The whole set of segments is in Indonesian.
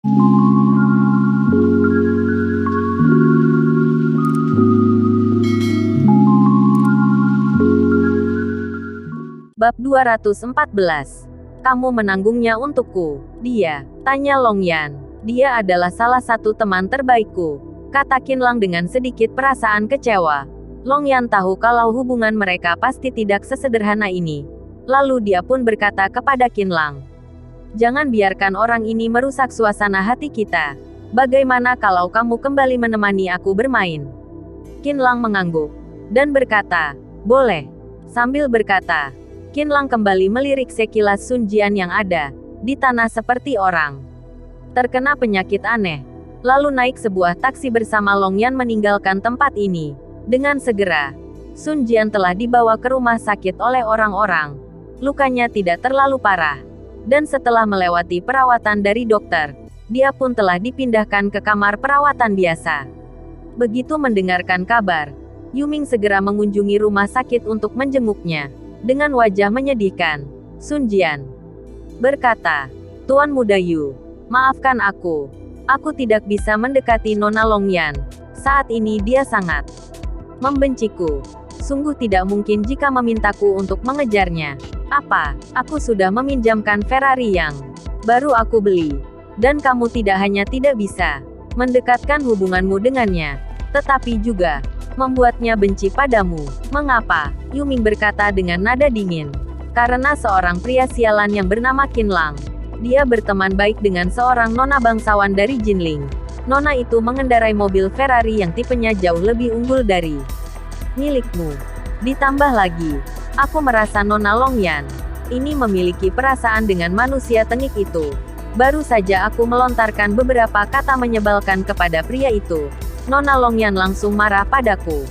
Bab 214. Kamu menanggungnya untukku. Dia, tanya Longyan. Dia adalah salah satu teman terbaikku, kata Qinlang dengan sedikit perasaan kecewa. Longyan tahu kalau hubungan mereka pasti tidak sesederhana ini. Lalu dia pun berkata kepada Qinlang, jangan biarkan orang ini merusak suasana hati kita. Bagaimana kalau kamu kembali menemani aku bermain? Qinlang mengangguk dan berkata, boleh. Sambil berkata, Qinlang kembali melirik sekilas Sun Jian yang ada di tanah seperti orang terkena penyakit aneh. Lalu naik sebuah taksi bersama Longyan meninggalkan tempat ini. Dengan segera, Sun Jian telah dibawa ke rumah sakit oleh orang-orang. Lukanya tidak terlalu parah. Dan setelah melewati perawatan dari dokter, dia pun telah dipindahkan ke kamar perawatan biasa. Begitu mendengarkan kabar, Yuming segera mengunjungi rumah sakit untuk menjenguknya. Dengan wajah menyedihkan, Sun Jian berkata, Tuan Muda Yu, maafkan aku. Aku tidak bisa mendekati Nona Longyan. Saat ini dia sangat membenciku. Sungguh tidak mungkin jika memintaku untuk mengejarnya. Apa? Aku sudah meminjamkan Ferrari yang baru aku beli. Dan kamu tidak hanya tidak bisa mendekatkan hubunganmu dengannya, tetapi juga membuatnya benci padamu. Mengapa? Yuming berkata dengan nada dingin. Karena seorang pria sialan yang bernama Qinlang. Dia berteman baik dengan seorang nona bangsawan dari Jinling. Nona itu mengendarai mobil Ferrari yang tipenya jauh lebih unggul dari milikmu. Ditambah lagi, aku merasa Nona Longyan ini memiliki perasaan dengan manusia tengik itu. Baru saja aku melontarkan beberapa kata menyebalkan kepada pria itu. Nona Longyan langsung marah padaku.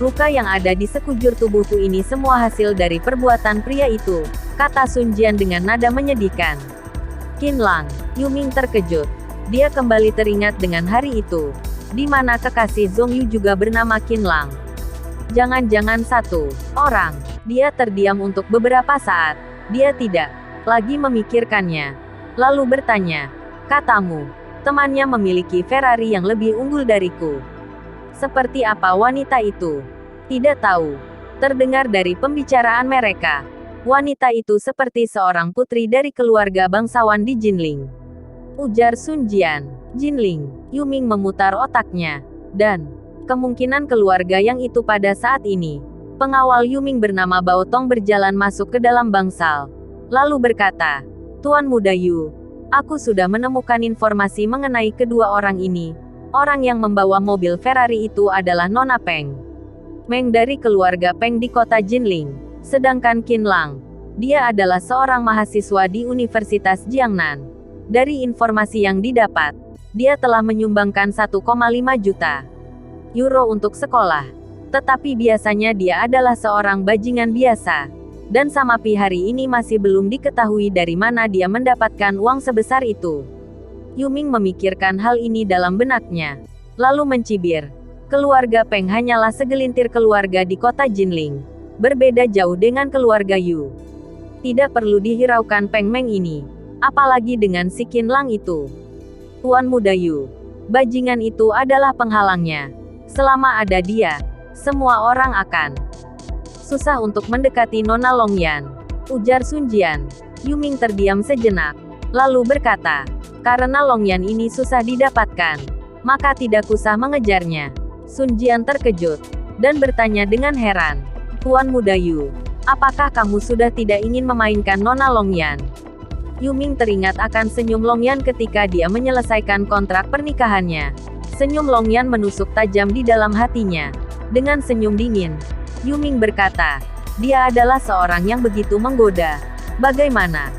Luka yang ada di sekujur tubuhku ini semua hasil dari perbuatan pria itu, kata Sun Jian dengan nada menyedihkan. Qinlang, Yuming terkejut. Dia kembali teringat dengan hari itu, di mana kekasih Zhong Yu juga bernama Qinlang. Jangan-jangan satu orang. Dia terdiam untuk beberapa saat. Dia tidak lagi memikirkannya. Lalu bertanya, katamu, temannya memiliki Ferrari yang lebih unggul dariku. Seperti apa wanita itu? Tidak tahu. Terdengar dari pembicaraan mereka. Wanita itu seperti seorang putri dari keluarga bangsawan di Jinling. Ujar Sun Jian. Jinling. Yuming memutar otaknya. Dan kemungkinan keluarga yang itu pada saat ini. Pengawal Yuming bernama Bao Tong berjalan masuk ke dalam bangsal. Lalu berkata, Tuan Muda Yu, aku sudah menemukan informasi mengenai kedua orang ini. Orang yang membawa mobil Ferrari itu adalah Nona Peng. Meng dari keluarga Peng di kota Jinling. Sedangkan Qinlang, dia adalah seorang mahasiswa di Universitas Jiangnan. Dari informasi yang didapat, dia telah menyumbangkan 1,5 juta euro untuk sekolah. Tetapi biasanya dia adalah seorang bajingan biasa. Dan Samapi hari ini masih belum diketahui dari mana dia mendapatkan uang sebesar itu. Yuming memikirkan hal ini dalam benaknya. Lalu mencibir. Keluarga Peng hanyalah segelintir keluarga di kota Jinling. Berbeda jauh dengan keluarga Yu. Tidak perlu dihiraukan Peng Meng ini. Apalagi dengan si Qinlang itu. Tuan Muda Yu. Bajingan itu adalah penghalangnya. Selama ada dia, semua orang akan susah untuk mendekati Nona Longyan. Ujar Sun Jian. Yuming terdiam sejenak. Lalu berkata, karena Longyan ini susah didapatkan, maka tidak usah mengejarnya. Sun Jian terkejut. Dan bertanya dengan heran. Tuan Muda Yu, apakah kamu sudah tidak ingin memainkan Nona Longyan? Yuming teringat akan senyum Longyan ketika dia menyelesaikan kontrak pernikahannya. Senyum Longyan menusuk tajam di dalam hatinya. Dengan senyum dingin, Yuming berkata, dia adalah seorang yang begitu menggoda. Bagaimana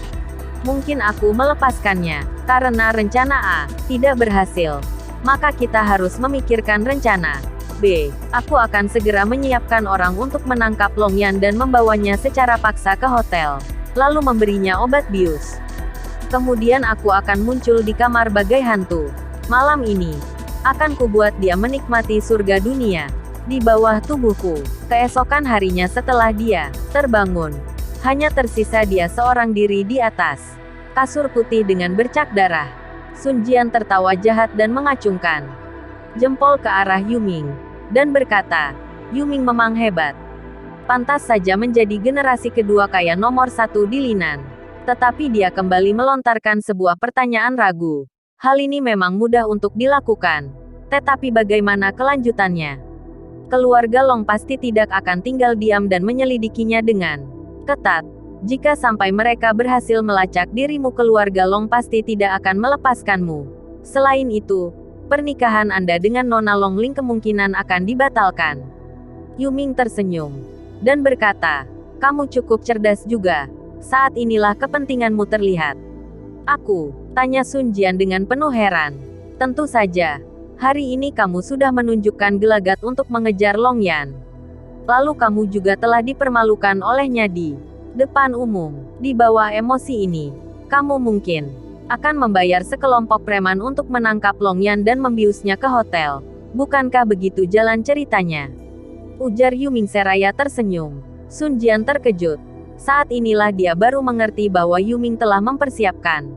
mungkin aku melepaskannya? Karena rencana A tidak berhasil, maka kita harus memikirkan rencana B. Aku akan segera menyiapkan orang untuk menangkap Longyan dan membawanya secara paksa ke hotel, lalu memberinya obat bius. Kemudian aku akan muncul di kamar bagai hantu. Malam ini akan kubuat dia menikmati surga dunia di bawah tubuhku. Keesokan harinya setelah dia terbangun, hanya tersisa dia seorang diri di atas kasur putih dengan bercak darah. Sun Jian tertawa jahat dan mengacungkan jempol ke arah Yuming, dan berkata, Yuming memang hebat. Pantas saja menjadi generasi kedua kaya nomor satu di Linan. Tetapi dia kembali melontarkan sebuah pertanyaan ragu. Hal ini memang mudah untuk dilakukan. Tetapi bagaimana kelanjutannya? Keluarga Long pasti tidak akan tinggal diam dan menyelidikinya dengan ketat. Jika sampai mereka berhasil melacak dirimu, keluarga Long pasti tidak akan melepaskanmu. Selain itu, pernikahan Anda dengan Nona Longling kemungkinan akan dibatalkan. Yuming tersenyum dan berkata, kamu cukup cerdas juga. Saat inilah kepentinganmu terlihat. Aku, tanya Sun Jian dengan penuh heran. Tentu saja, hari ini kamu sudah menunjukkan gelagat untuk mengejar Long Yan. Lalu kamu juga telah dipermalukan olehnya di depan umum. Di bawah emosi ini, kamu mungkin akan membayar sekelompok preman untuk menangkap Long Yan dan membiusnya ke hotel. Bukankah begitu jalan ceritanya? Ujar Yuming seraya tersenyum. Sun Jian terkejut. Saat inilah dia baru mengerti bahwa Yuming telah mempersiapkan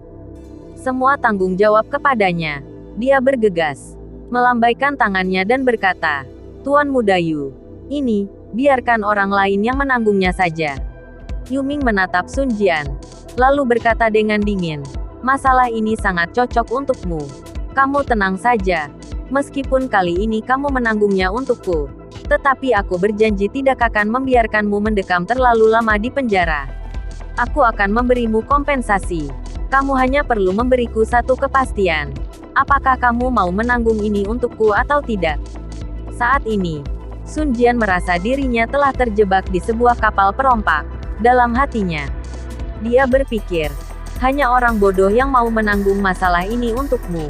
semua tanggung jawab kepadanya. Dia bergegas, melambaikan tangannya dan berkata, Tuan Muda Yu, ini, biarkan orang lain yang menanggungnya saja. Yuming menatap Sun Jian, lalu berkata dengan dingin, masalah ini sangat cocok untukmu. Kamu tenang saja. Meskipun kali ini kamu menanggungnya untukku, tetapi aku berjanji tidak akan membiarkanmu mendekam terlalu lama di penjara. Aku akan memberimu kompensasi. Kamu hanya perlu memberiku satu kepastian. Apakah kamu mau menanggung ini untukku atau tidak? Saat ini, Sun Jian merasa dirinya telah terjebak di sebuah kapal perompak. Dalam hatinya, dia berpikir, hanya orang bodoh yang mau menanggung masalah ini untukmu.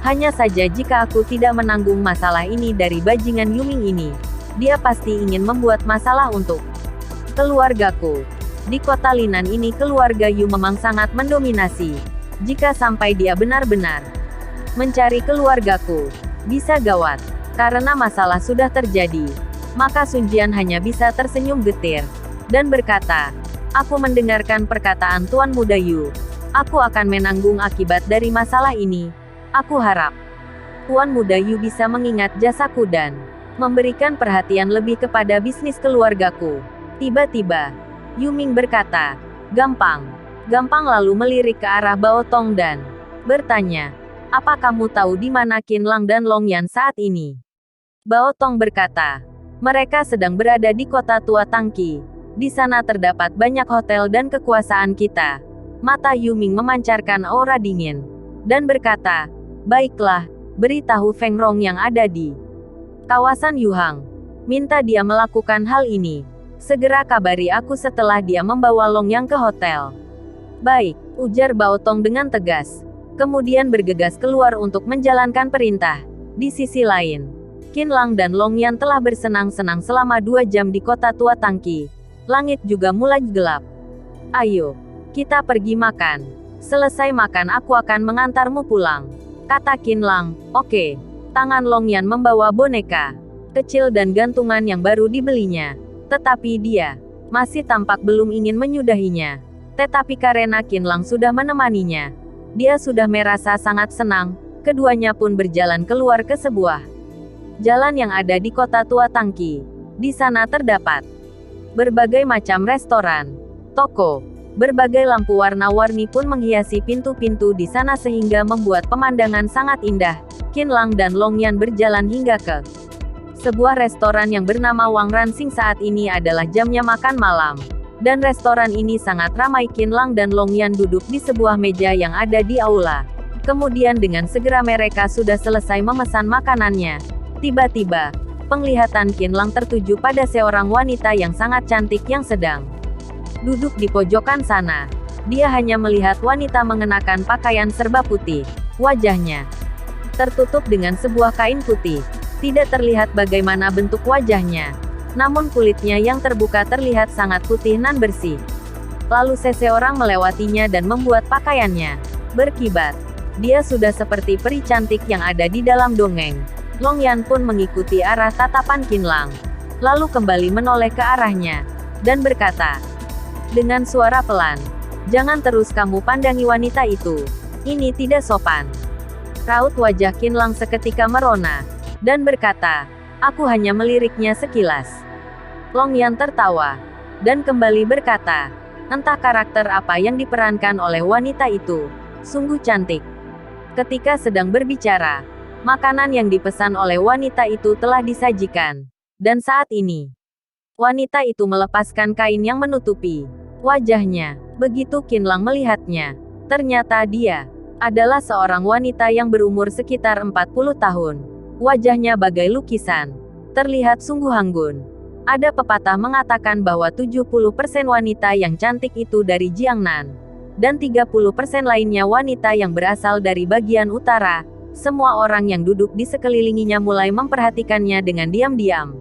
Hanya saja jika aku tidak menanggung masalah ini dari bajingan Yuming ini, dia pasti ingin membuat masalah untuk keluargaku. Di kota Linan ini keluarga Yu memang sangat mendominasi. Jika sampai dia benar-benar mencari keluargaku, bisa gawat. Karena masalah sudah terjadi, maka Sun Jian hanya bisa tersenyum getir dan berkata, aku mendengarkan perkataan Tuan Muda Yu. Aku akan menanggung akibat dari masalah ini. Aku harap Tuan Muda Yu bisa mengingat jasaku dan memberikan perhatian lebih kepada bisnis keluargaku. Tiba-tiba, Yuming berkata, gampang. Gampang lalu melirik ke arah Bao Tong dan bertanya, apa kamu tahu di mana Qin Lang dan Long Yan saat ini? Bao Tong berkata, mereka sedang berada di kota tua Tangqi. Di sana terdapat banyak hotel dan kekuasaan kita. Mata Yuming memancarkan aura dingin dan berkata, baiklah, beritahu Feng Rong yang ada di kawasan Yuhang. Minta dia melakukan hal ini. Segera kabari aku setelah dia membawa Long Yang ke hotel. Baik, ujar Bao Tong dengan tegas. Kemudian bergegas keluar untuk menjalankan perintah. Di sisi lain, Qin Lang dan Long Yan telah bersenang-senang selama 2 jam di kota tua Tangqi. Langit juga mulai gelap. Ayo, kita pergi makan. Selesai makan aku akan mengantarmu pulang, kata Qin Lang. Oke. Tangan Long Yan membawa boneka kecil dan gantungan yang baru dibelinya. Tetapi dia masih tampak belum ingin menyudahinya. Tetapi karena Qin Lang sudah menemaninya, dia sudah merasa sangat senang. Keduanya pun berjalan keluar ke sebuah jalan yang ada di kota tua Tangqi. Di sana terdapat berbagai macam restoran, toko, berbagai lampu warna-warni pun menghiasi pintu-pintu di sana sehingga membuat pemandangan sangat indah. Qin Lang dan Long Yan berjalan hingga ke sebuah restoran yang bernama Wang Ransing. Saat ini adalah jamnya makan malam, dan restoran ini sangat ramai. Qin Lang dan Long Yan duduk di sebuah meja yang ada di aula. Kemudian dengan segera mereka sudah selesai memesan makanannya. Tiba-tiba, penglihatan Qin Lang tertuju pada seorang wanita yang sangat cantik yang sedang duduk di pojokan sana. Dia hanya melihat wanita mengenakan pakaian serba putih. Wajahnya tertutup dengan sebuah kain putih. Tidak terlihat bagaimana bentuk wajahnya. Namun kulitnya yang terbuka terlihat sangat putih nan bersih. Lalu seseorang melewatinya dan membuat pakaiannya berkibar. Dia sudah seperti peri cantik yang ada di dalam dongeng. Long Yan pun mengikuti arah tatapan Qin Lang, lalu kembali menoleh ke arahnya, dan berkata, dengan suara pelan, jangan terus kamu pandangi wanita itu. Ini tidak sopan. Raut wajah Qin Lang seketika merona, dan berkata, aku hanya meliriknya sekilas. Long Yan tertawa, dan kembali berkata, entah karakter apa yang diperankan oleh wanita itu, sungguh cantik. Ketika sedang berbicara, makanan yang dipesan oleh wanita itu telah disajikan. Dan saat ini, wanita itu melepaskan kain yang menutupi wajahnya. Begitu Qin Lang melihatnya, ternyata dia adalah seorang wanita yang berumur sekitar 40 tahun. Wajahnya bagai lukisan, terlihat sungguh anggun. Ada pepatah mengatakan bahwa 70% wanita yang cantik itu dari Jiangnan, dan 30% lainnya wanita yang berasal dari bagian utara. Semua orang yang duduk di sekelilinginya mulai memperhatikannya dengan diam-diam.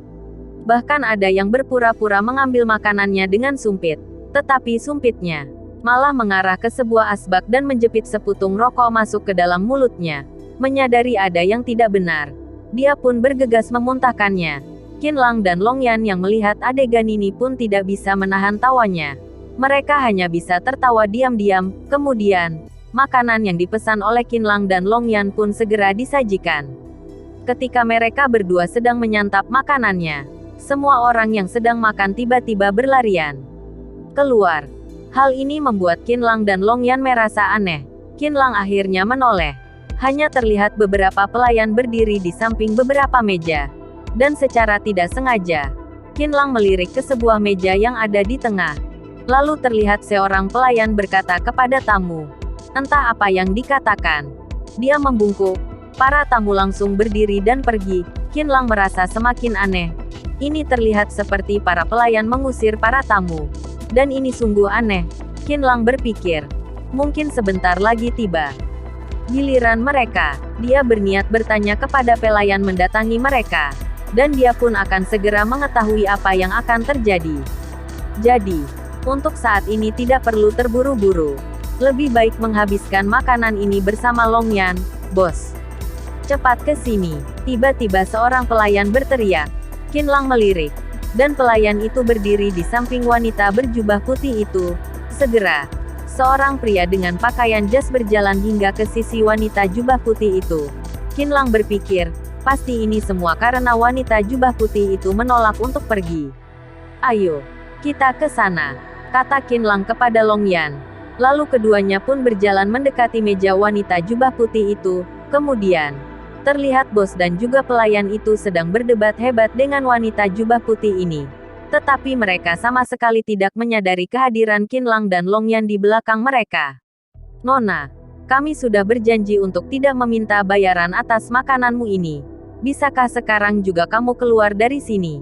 Bahkan ada yang berpura-pura mengambil makanannya dengan sumpit. Tetapi sumpitnya malah mengarah ke sebuah asbak dan menjepit seputung rokok masuk ke dalam mulutnya. Menyadari ada yang tidak benar, dia pun bergegas memuntahkannya. Qin Lang dan Long Yan yang melihat adegan ini pun tidak bisa menahan tawanya. Mereka hanya bisa tertawa diam-diam. Kemudian, makanan yang dipesan oleh Qin Lang dan Long Yan pun segera disajikan. Ketika mereka berdua sedang menyantap makanannya, semua orang yang sedang makan tiba-tiba berlarian keluar. Hal ini membuat Qin Lang dan Long Yan merasa aneh. Qin Lang akhirnya menoleh. Hanya terlihat beberapa pelayan berdiri di samping beberapa meja. Dan secara tidak sengaja, Qin Lang melirik ke sebuah meja yang ada di tengah. Lalu terlihat seorang pelayan berkata kepada tamu. Entah apa yang dikatakan. Dia membungkuk. Para tamu langsung berdiri dan pergi. Qin Lang merasa semakin aneh. Ini terlihat seperti para pelayan mengusir para tamu. Dan ini sungguh aneh. Qin Lang berpikir. Mungkin sebentar lagi tiba giliran mereka. Dia berniat bertanya kepada pelayan mendatangi mereka. Dan dia pun akan segera mengetahui apa yang akan terjadi. Jadi, untuk saat ini tidak perlu terburu-buru. Lebih baik menghabiskan makanan ini bersama Long Yan, bos. Cepat ke sini. Tiba-tiba seorang pelayan berteriak. Qin Lang melirik. Dan pelayan itu berdiri di samping wanita berjubah putih itu. Segera, seorang pria dengan pakaian jas berjalan hingga ke sisi wanita jubah putih itu. Qin Lang berpikir, pasti ini semua karena wanita jubah putih itu menolak untuk pergi. Ayo, kita ke sana, kata Qin Lang kepada Long Yan. Lalu keduanya pun berjalan mendekati meja wanita jubah putih itu. Kemudian, terlihat bos dan juga pelayan itu sedang berdebat hebat dengan wanita jubah putih ini. Tetapi mereka sama sekali tidak menyadari kehadiran Qin Lang dan Long Yan di belakang mereka. Nona, kami sudah berjanji untuk tidak meminta bayaran atas makananmu ini. Bisakah sekarang juga kamu keluar dari sini?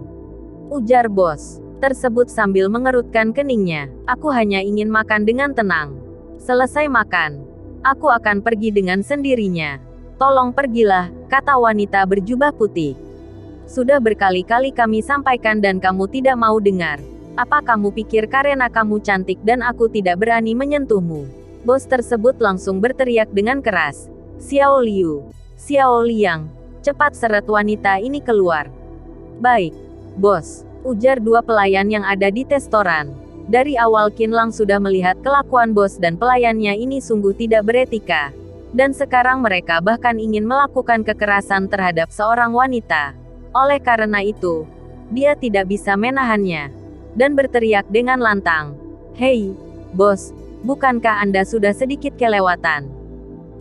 Ujar bos tersebut sambil mengerutkan keningnya. Aku hanya ingin makan dengan tenang. Selesai makan, aku akan pergi dengan sendirinya. Tolong pergilah, kata wanita berjubah putih. Sudah berkali-kali kami sampaikan dan kamu tidak mau dengar. Apa kamu pikir karena kamu cantik dan aku tidak berani menyentuhmu? Bos tersebut langsung berteriak dengan keras. Xiao Liu, Xiao Liang, cepat seret wanita ini keluar. Baik, bos, ujar dua pelayan yang ada di restoran. Dari awal Qin Lang sudah melihat kelakuan bos dan pelayannya ini sungguh tidak beretika. Dan sekarang mereka bahkan ingin melakukan kekerasan terhadap seorang wanita. Oleh karena itu, dia tidak bisa menahannya. Dan berteriak dengan lantang. Hei, bos, bukankah Anda sudah sedikit kelewatan?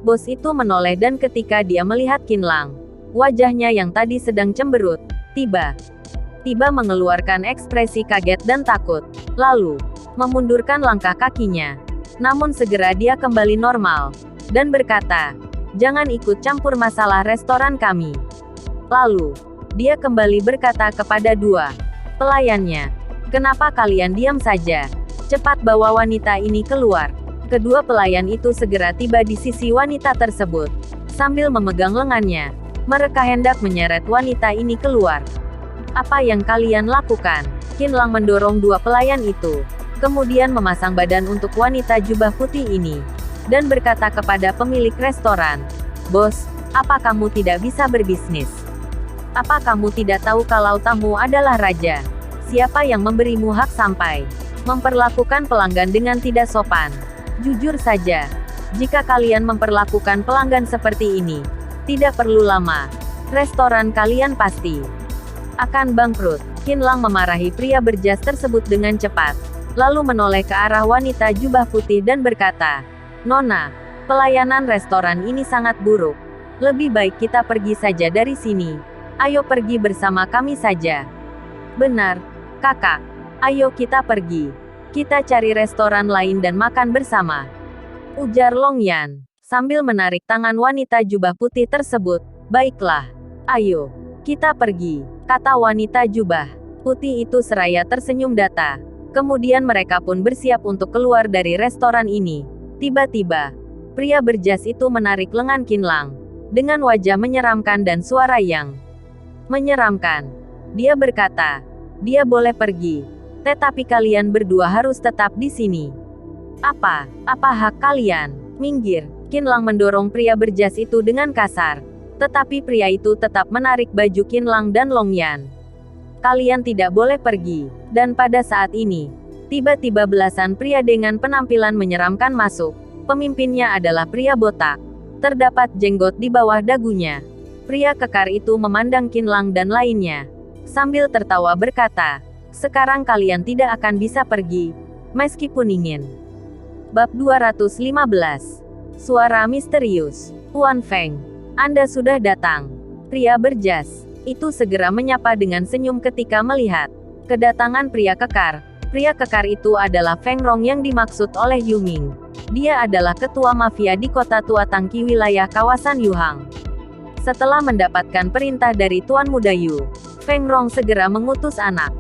Bos itu menoleh dan ketika dia melihat Qin Lang, wajahnya yang tadi sedang cemberut, tiba-tiba mengeluarkan ekspresi kaget dan takut. Lalu, memundurkan langkah kakinya. Namun segera dia kembali normal. Dan berkata, jangan ikut campur masalah restoran kami. Lalu, dia kembali berkata kepada dua pelayannya, kenapa kalian diam saja? Cepat bawa wanita ini keluar. Kedua pelayan itu segera tiba di sisi wanita tersebut. Sambil memegang lengannya, mereka hendak menyeret wanita ini keluar. Apa yang kalian lakukan? Qin Lang mendorong dua pelayan itu. Kemudian memasang badan untuk wanita jubah putih ini. Dan berkata kepada pemilik restoran, bos, apa kamu tidak bisa berbisnis? Apa kamu tidak tahu kalau tamu adalah raja? Siapa yang memberimu hak sampai memperlakukan pelanggan dengan tidak sopan? Jujur saja, Jika kalian memperlakukan pelanggan seperti ini, tidak perlu lama. Restoran kalian pasti akan bangkrut. Qinlang memarahi pria berjas tersebut dengan cepat, lalu menoleh ke arah wanita jubah putih dan berkata, "Nona, pelayanan restoran ini sangat buruk. Lebih baik kita pergi saja dari sini. Ayo pergi bersama kami saja." "Benar, kakak. Ayo kita pergi. Kita cari restoran lain dan makan bersama," ujar Long Yan, sambil menarik tangan wanita jubah putih tersebut. "Baiklah. Ayo, kita pergi," kata wanita jubah putih itu seraya tersenyum datar. Kemudian mereka pun bersiap untuk keluar dari restoran ini. Tiba-tiba, pria berjas itu menarik lengan Qinlang. Dengan wajah menyeramkan dan suara yang menyeramkan, dia berkata, "Dia boleh pergi, tetapi kalian berdua harus tetap di sini." Apa hak kalian? Minggir!" Qinlang mendorong pria berjas itu dengan kasar. Tetapi pria itu tetap menarik baju Qinlang dan Long Yan. "Kalian tidak boleh pergi." Dan pada saat ini, tiba-tiba belasan pria dengan penampilan menyeramkan masuk. Pemimpinnya adalah pria botak. Terdapat jenggot di bawah dagunya. Pria kekar itu memandang Qinlang dan lainnya, sambil tertawa berkata, "Sekarang kalian tidak akan bisa pergi, meskipun ingin." Bab 215. Suara misterius. "Tuan Feng, Anda sudah datang." Pria berjas itu segera menyapa dengan senyum ketika melihat kedatangan pria kekar. Pria kekar itu adalah Feng Rong yang dimaksud oleh Yu Ming. Dia adalah ketua mafia di kota Tua Tangqi wilayah kawasan Yuhang. Setelah mendapatkan perintah dari Tuan Muda Yu, Feng Rong segera mengutus anak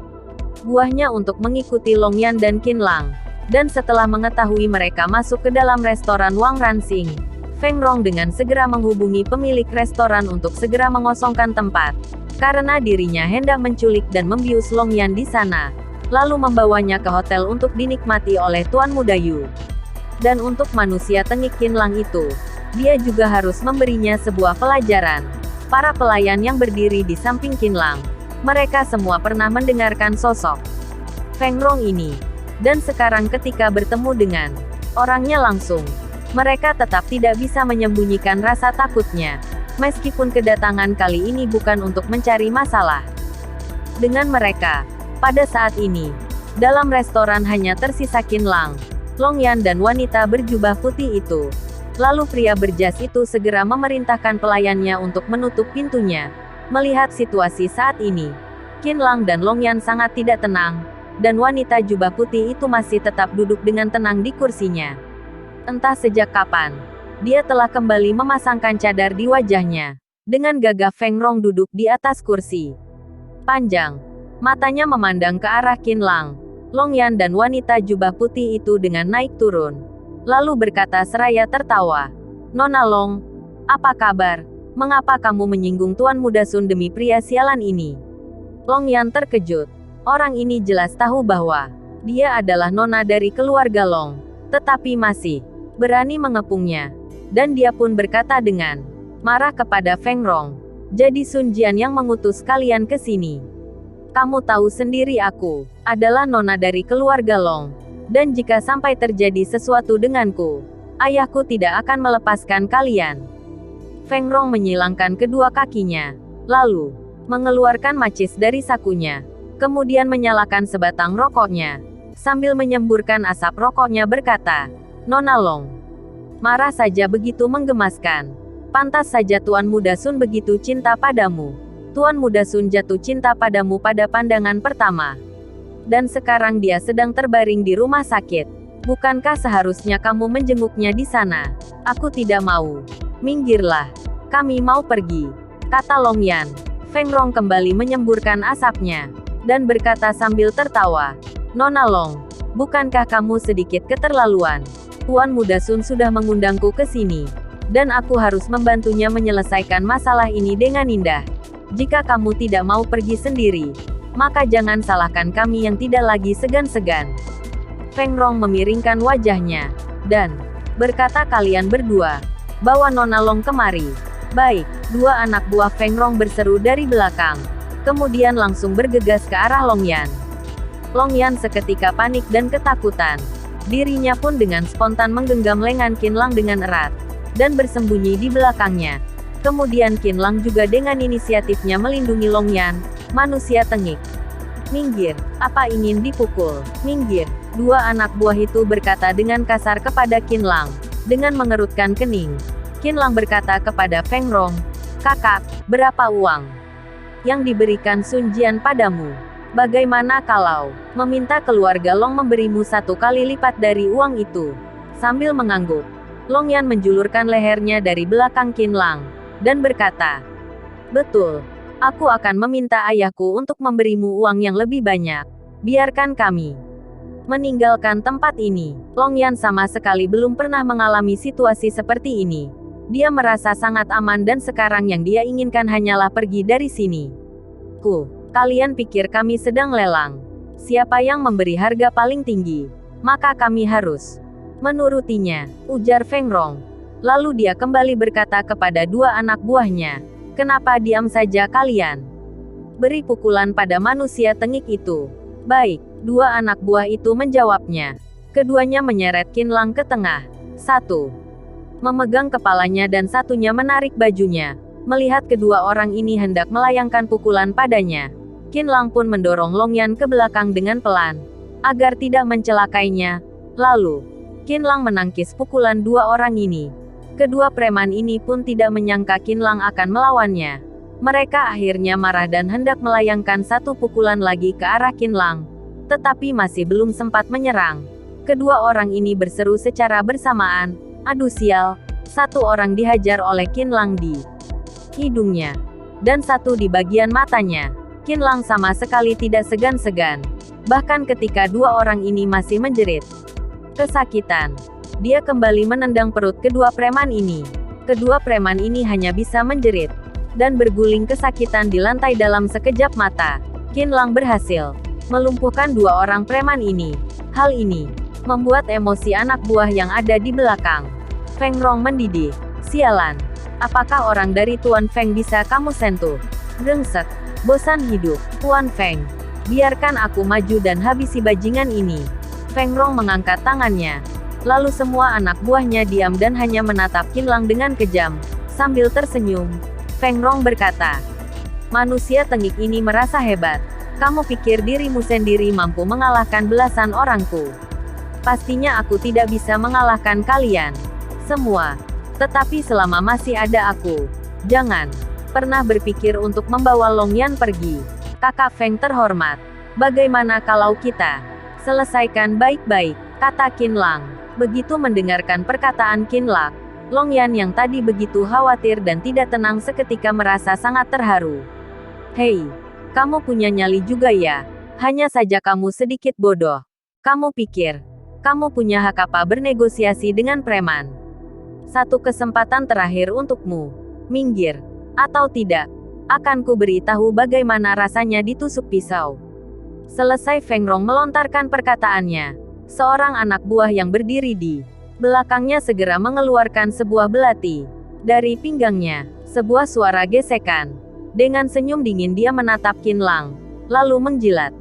buahnya untuk mengikuti Long Yan dan Qinlang. Dan setelah mengetahui mereka masuk ke dalam restoran Wang Ransing, Feng Rong dengan segera menghubungi pemilik restoran untuk segera mengosongkan tempat, karena dirinya hendak menculik dan membius Long Yan di sana, lalu membawanya ke hotel untuk dinikmati oleh Tuan Muda Yu. Dan untuk manusia tengik Qinlang itu, dia juga harus memberinya sebuah pelajaran. Para pelayan yang berdiri di samping Qinlang, mereka semua pernah mendengarkan sosok Feng Rong ini. Dan sekarang ketika bertemu dengan orangnya langsung, mereka tetap tidak bisa menyembunyikan rasa takutnya. Meskipun kedatangan kali ini bukan untuk mencari masalah dengan mereka. Pada saat ini, dalam restoran hanya tersisa Qinlang, Long Yan dan wanita berjubah putih itu. Lalu pria berjas itu segera memerintahkan pelayannya untuk menutup pintunya. Melihat situasi saat ini, Qinlang dan Long Yan sangat tidak tenang, dan wanita jubah putih itu masih tetap duduk dengan tenang di kursinya. Entah sejak kapan, dia telah kembali memasangkan cadar di wajahnya. Dengan gagah Feng Rong duduk di atas kursi panjang. Matanya memandang ke arah Qinlang, Long Yan dan wanita jubah putih itu dengan naik turun. Lalu berkata seraya tertawa, "Nona Long, apa kabar? Mengapa kamu menyinggung Tuan Muda Sun demi pria sialan ini?" Long Yan terkejut. Orang ini jelas tahu bahwa dia adalah nona dari keluarga Long, tetapi masih berani mengepungnya. Dan dia pun berkata dengan marah kepada Feng Rong, "Jadi Sun Jian yang mengutus kalian ke sini? Kamu tahu sendiri aku adalah nona dari keluarga Long. Dan jika sampai terjadi sesuatu denganku, ayahku tidak akan melepaskan kalian." Feng Rong menyilangkan kedua kakinya, lalu mengeluarkan macis dari sakunya, kemudian menyalakan sebatang rokoknya. Sambil menyemburkan asap rokoknya berkata, "Nona Long, marah saja begitu menggemaskan. Pantas saja Tuan Muda Sun begitu cinta padamu. Tuan Muda Sun jatuh cinta padamu pada pandangan pertama. Dan sekarang dia sedang terbaring di rumah sakit. Bukankah seharusnya kamu menjenguknya di sana?" "Aku tidak mau." "Minggirlah. Kami mau pergi," kata Long Yan. Feng Rong kembali menyemburkan asapnya, dan berkata sambil tertawa, "Nona Long, bukankah kamu sedikit keterlaluan? Tuan Muda Sun sudah mengundangku ke sini, dan aku harus membantunya menyelesaikan masalah ini dengan indah. Jika kamu tidak mau pergi sendiri, maka jangan salahkan kami yang tidak lagi segan-segan." Feng Rong memiringkan wajahnya, dan berkata, "Kalian berdua, bawa Nona Long kemari." "Baik," dua anak buah Feng Rong berseru dari belakang, kemudian langsung bergegas ke arah Long Yan. Long Yan seketika panik dan ketakutan. Dirinya pun dengan spontan menggenggam lengan Qinlang dengan erat, dan bersembunyi di belakangnya. Kemudian Qinlang juga dengan inisiatifnya melindungi Longyan, manusia tengik. Minggir, apa ingin dipukul? Minggir. Dua anak buah itu berkata dengan kasar kepada Qinlang. Dengan mengerutkan kening, Qinlang berkata kepada Feng Rong, "Kakak, berapa uang yang diberikan Sun Jian padamu? Bagaimana kalau meminta keluarga Long memberimu 1 kali lipat dari uang itu?" Sambil mengangguk, Longyan menjulurkan lehernya dari belakang Qinlang, dan berkata, "Betul, aku akan meminta ayahku untuk memberimu uang yang lebih banyak. Biarkan kami meninggalkan tempat ini." Longyan sama sekali belum pernah mengalami situasi seperti ini. Dia merasa sangat aman dan sekarang yang dia inginkan hanyalah pergi dari sini. Kalian pikir kami sedang lelang? Siapa yang memberi harga paling tinggi, maka kami harus menurutinya, ujar Feng Rong. Lalu dia kembali berkata kepada dua anak buahnya, "Kenapa diam saja kalian? Beri pukulan pada manusia tengik itu." "Baik," dua anak buah itu menjawabnya. Keduanya menyeret Qinlang ke tengah. Satu memegang kepalanya dan satunya menarik bajunya. Melihat kedua orang ini hendak melayangkan pukulan padanya, Qinlang pun mendorong Longyan ke belakang dengan pelan, agar tidak mencelakainya. Lalu, Qinlang menangkis pukulan dua orang ini. Kedua preman ini pun tidak menyangka Qinlang akan melawannya. Mereka akhirnya marah dan hendak melayangkan satu pukulan lagi ke arah Qinlang. Tetapi masih belum sempat menyerang. Kedua orang ini berseru secara bersamaan, "Aduh sial!" Satu orang dihajar oleh Qinlang di hidungnya, dan satu di bagian matanya. Qinlang sama sekali tidak segan-segan. Bahkan ketika dua orang ini masih menjerit kesakitan, dia kembali menendang perut kedua preman ini. Kedua preman ini hanya bisa menjerit dan berguling kesakitan di lantai dalam sekejap mata. Qinlang berhasil melumpuhkan dua orang preman ini. Hal ini membuat emosi anak buah yang ada di belakang Feng Rong mendidih. "Sialan, apakah orang dari Tuan Feng bisa kamu sentuh? Brengsek, bosan hidup, Tuan Feng. Biarkan aku maju dan habisi bajingan ini." Feng Rong mengangkat tangannya. Lalu semua anak buahnya diam dan hanya menatap Qinlang dengan kejam. Sambil tersenyum, Feng Rong berkata, "Manusia tengik ini merasa hebat. Kamu pikir dirimu sendiri mampu mengalahkan belasan orangku? Pastinya aku tidak bisa mengalahkan kalian semua. Tetapi selama masih ada aku, jangan pernah berpikir untuk membawa Longyan pergi. Kakak Feng terhormat, bagaimana kalau kita selesaikan baik-baik?" kata Qinlang. Begitu mendengarkan perkataan Qinlang, Longyan yang tadi begitu khawatir dan tidak tenang seketika merasa sangat terharu. "Hei, kamu punya nyali juga ya? Hanya saja kamu sedikit bodoh. Kamu pikir kamu punya hak apa bernegosiasi dengan preman? Satu kesempatan terakhir untukmu. Minggir, atau tidak, akan ku beritahu bagaimana rasanya ditusuk pisau." Selesai Feng Rong melontarkan perkataannya, seorang anak buah yang berdiri di belakangnya segera mengeluarkan sebuah belati dari pinggangnya. Sebuah suara gesekan. Dengan senyum dingin dia menatap Qinlang, lalu menjilat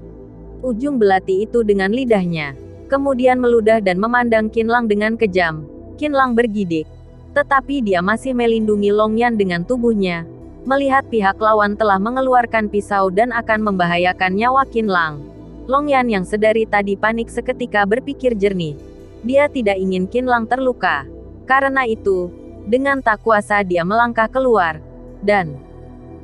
ujung belati itu dengan lidahnya. Kemudian meludah dan memandang Qinlang dengan kejam. Qinlang bergidik. Tetapi dia masih melindungi Longyan dengan tubuhnya. Melihat pihak lawan telah mengeluarkan pisau dan akan membahayakan nyawa Qinlang, Longyan yang sedari tadi panik seketika berpikir jernih. Dia tidak ingin Qinlang terluka. Karena itu, dengan tak kuasa dia melangkah keluar, dan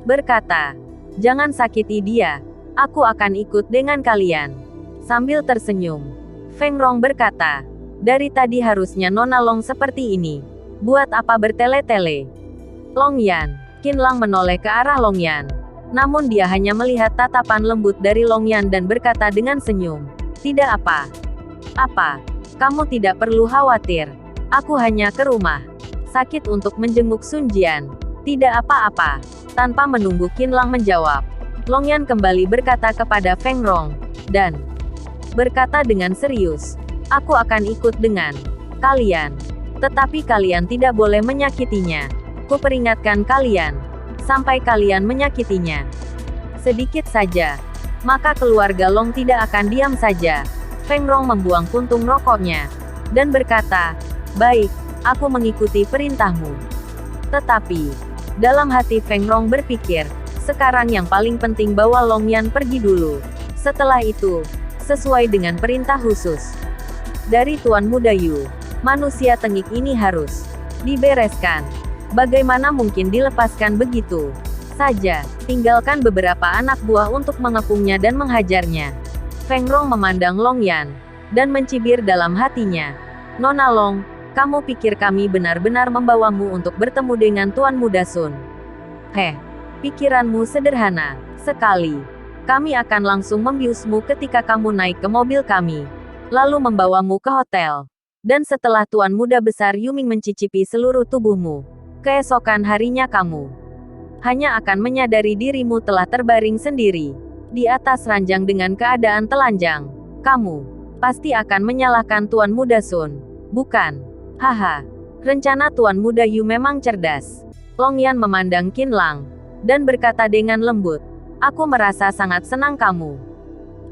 berkata, "Jangan sakiti dia. Aku akan ikut dengan kalian." Sambil tersenyum, Feng Rong berkata, "Dari tadi harusnya Nona Long seperti ini. Buat apa bertele-tele?" Longyan. Qinlang menoleh ke arah Longyan. Namun dia hanya melihat tatapan lembut dari Longyan dan berkata dengan senyum, "Tidak apa. Apa? Kamu tidak perlu khawatir. Aku hanya ke rumah sakit untuk menjenguk Sun Jian. Tidak apa-apa." Tanpa menunggu Qinlang menjawab, Longyan kembali berkata kepada Feng Rong, dan berkata dengan serius, "Aku akan ikut dengan kalian. Tetapi kalian tidak boleh menyakitinya. Kuperingatkan kalian, sampai kalian menyakitinya sedikit saja, maka keluarga Long tidak akan diam saja." Feng Rong membuang puntung rokoknya, dan berkata, "Baik, aku mengikuti perintahmu." Tetapi, dalam hati Feng Rong berpikir, sekarang yang paling penting bawa Long Yan pergi dulu. Setelah itu, sesuai dengan perintah khusus dari Tuan Muda Yu, manusia tengik ini harus dibereskan. Bagaimana mungkin dilepaskan begitu saja? Tinggalkan beberapa anak buah untuk mengepungnya dan menghajarnya. Feng Rong memandang Long Yan, dan mencibir dalam hatinya. "Nona Long, kamu pikir kami benar-benar membawamu untuk bertemu dengan Tuan Muda Sun? Pikiranmu sederhana sekali. Kami akan langsung membiusmu ketika kamu naik ke mobil kami, lalu membawamu ke hotel. Dan setelah Tuan Muda Besar Yuming mencicipi seluruh tubuhmu, keesokan harinya kamu hanya akan menyadari dirimu telah terbaring sendiri di atas ranjang dengan keadaan telanjang. Kamu pasti akan menyalahkan Tuan Muda Sun, bukan? Haha." Rencana Tuan Muda Yu memang cerdas. Long Yan memandang Qin Lang, dan berkata dengan lembut, "Aku merasa sangat senang kamu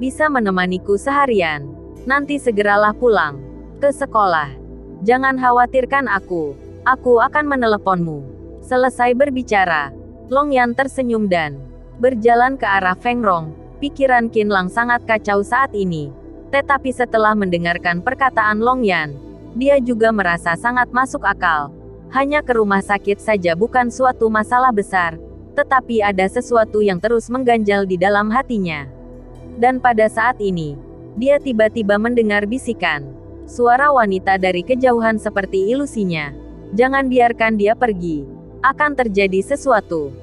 bisa menemaniku seharian. Nanti segeralah pulang ke sekolah. Jangan khawatirkan aku akan meneleponmu." Selesai berbicara, Long Yan tersenyum dan berjalan ke arah Feng Rong. Pikiran Qin Lang sangat kacau saat ini. Tetapi setelah mendengarkan perkataan Long Yan, dia juga merasa sangat masuk akal. Hanya ke rumah sakit saja bukan suatu masalah besar, tetapi ada sesuatu yang terus mengganjal di dalam hatinya. Dan pada saat ini, dia tiba-tiba mendengar bisikan suara wanita dari kejauhan seperti ilusinya. "Jangan biarkan dia pergi. Akan terjadi sesuatu."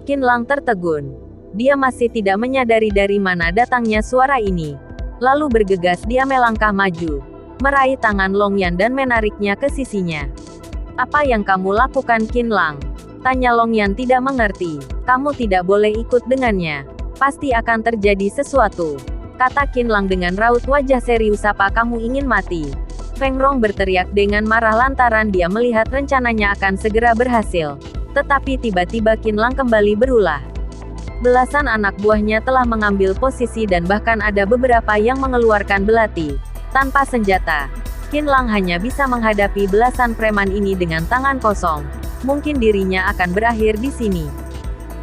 Qin Lang tertegun. Dia masih tidak menyadari dari mana datangnya suara ini. Lalu bergegas dia melangkah maju, meraih tangan Long Yan dan menariknya ke sisinya. "Apa yang kamu lakukan, Qin Lang?" tanya Long Yan tidak mengerti. "Kamu tidak boleh ikut dengannya. Pasti akan terjadi sesuatu," kata Qin Lang dengan raut wajah serius. "Apa kamu ingin mati?" Feng Rong berteriak dengan marah lantaran dia melihat rencananya akan segera berhasil. Tetapi tiba-tiba Qin Lang kembali berulah. Belasan anak buahnya telah mengambil posisi dan bahkan ada beberapa yang mengeluarkan belati. Tanpa senjata, Qin Lang hanya bisa menghadapi belasan preman ini dengan tangan kosong. Mungkin dirinya akan berakhir di sini.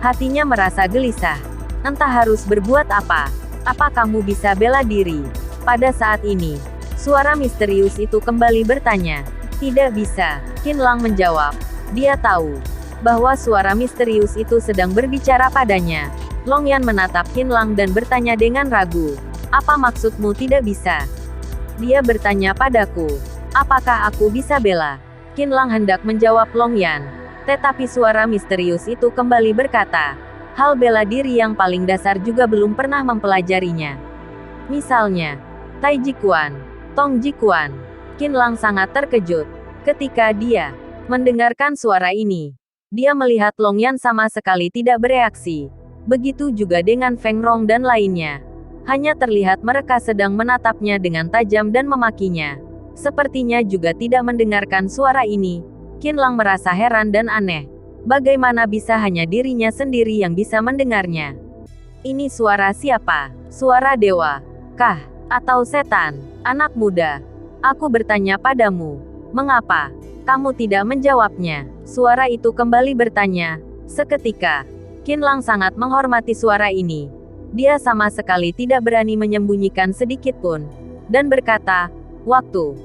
Hatinya merasa gelisah. Entah harus berbuat apa. "Apa kamu bisa bela diri?" Pada saat ini, suara misterius itu kembali bertanya. "Tidak bisa," Qin Lang menjawab. Dia tahu bahwa suara misterius itu sedang berbicara padanya. Long Yan menatap Qin Lang dan bertanya dengan ragu. "Apa maksudmu tidak bisa?" Dia bertanya padaku. "Apakah aku bisa bela?" Qin Lang hendak menjawab Long Yan. Tetapi suara misterius itu kembali berkata, "Hal bela diri yang paling dasar juga belum pernah mempelajarinya. Misalnya, Tai Ji Quan, Tong Ji Quan." Qin Lang sangat terkejut ketika dia mendengarkan suara ini. Dia melihat Long Yan sama sekali tidak bereaksi. Begitu juga dengan Feng Rong dan lainnya. Hanya terlihat mereka sedang menatapnya dengan tajam dan memakinya. Sepertinya juga tidak mendengarkan suara ini. Qin Lang merasa heran dan aneh. Bagaimana bisa hanya dirinya sendiri yang bisa mendengarnya? Ini suara siapa? Suara dewa kah? Atau setan? "Anak muda, aku bertanya padamu, mengapa kamu tidak menjawabnya?" Suara itu kembali bertanya. Seketika, Qin Lang sangat menghormati suara ini. Dia sama sekali tidak berani menyembunyikan sedikit pun. Dan berkata, "Waktu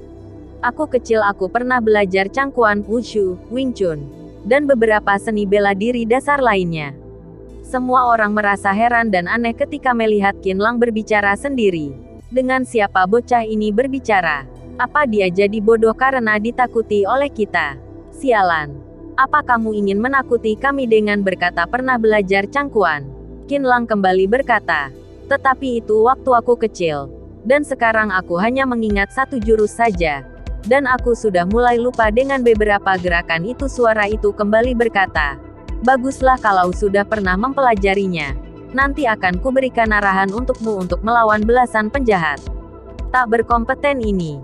aku kecil aku pernah belajar Cangkuan, Wushu, Wing Chun, dan beberapa seni bela diri dasar lainnya." Semua orang merasa heran dan aneh ketika melihat Qin Lang berbicara sendiri. Dengan siapa bocah ini berbicara? Apa dia jadi bodoh karena ditakuti oleh kita? Sialan. Apa kamu ingin menakuti kami dengan berkata pernah belajar Cangkuan? Qin Lang kembali berkata, "Tetapi itu waktu aku kecil. Dan sekarang aku hanya mengingat satu jurus saja. Dan aku sudah mulai lupa dengan beberapa gerakan itu." Suara itu kembali berkata, "Baguslah kalau sudah pernah mempelajarinya. Nanti akan kuberikan arahan untukmu untuk melawan belasan penjahat tak berkompeten ini."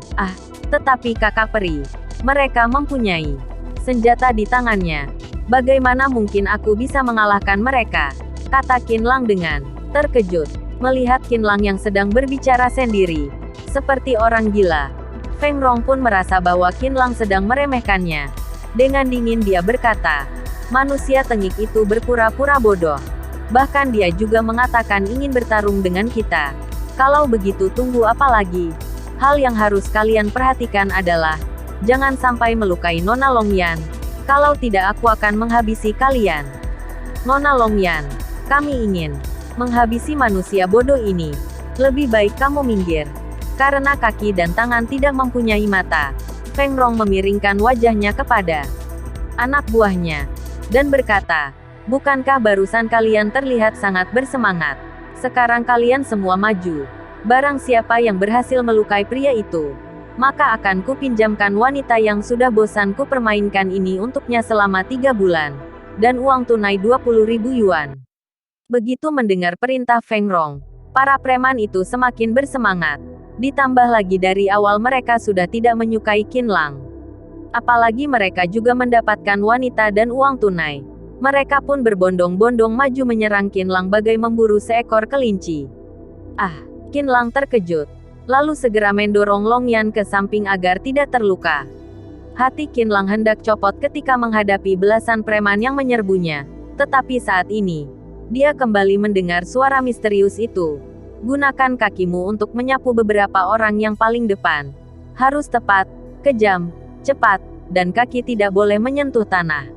Tetapi kakak peri, mereka mempunyai senjata di tangannya. "Bagaimana mungkin aku bisa mengalahkan mereka?" kata Qin Lang dengan terkejut. Melihat Qin Lang yang sedang berbicara sendiri, Seperti orang gila. Feng Rong pun merasa bahwa Qin Lang sedang meremehkannya. Dengan dingin dia berkata, manusia tengik itu berpura-pura bodoh. Bahkan dia juga mengatakan ingin bertarung dengan kita. Kalau begitu tunggu apa lagi? Hal yang harus kalian perhatikan adalah, jangan sampai melukai Nona Longyan. Kalau tidak aku akan menghabisi kalian. Nona Longyan, kami ingin menghabisi manusia bodoh ini. Lebih baik kamu minggir. Karena kaki dan tangan tidak mempunyai mata, Feng Rong memiringkan wajahnya kepada anak buahnya, dan berkata, bukankah barusan kalian terlihat sangat bersemangat? Sekarang kalian semua maju. Barang siapa yang berhasil melukai pria itu, maka akan kupinjamkan wanita yang sudah bosan ku permainkan ini untuknya selama 3 bulan. Dan uang tunai 20.000 yuan. Begitu mendengar perintah Feng Rong, para preman itu semakin bersemangat. Ditambah lagi dari awal mereka sudah tidak menyukai Qin Lang. Apalagi mereka juga mendapatkan wanita dan uang tunai. Mereka pun berbondong-bondong maju menyerang Qin Lang bagai memburu seekor kelinci. Ah, Qin Lang terkejut. Lalu segera mendorong Longyan ke samping agar tidak terluka. Hati Qin Lang hendak copot ketika menghadapi belasan preman yang menyerbunya. Tetapi saat ini, dia kembali mendengar suara misterius itu. Gunakan kakimu untuk menyapu beberapa orang yang paling depan. Harus tepat, kejam, cepat, dan kaki tidak boleh menyentuh tanah.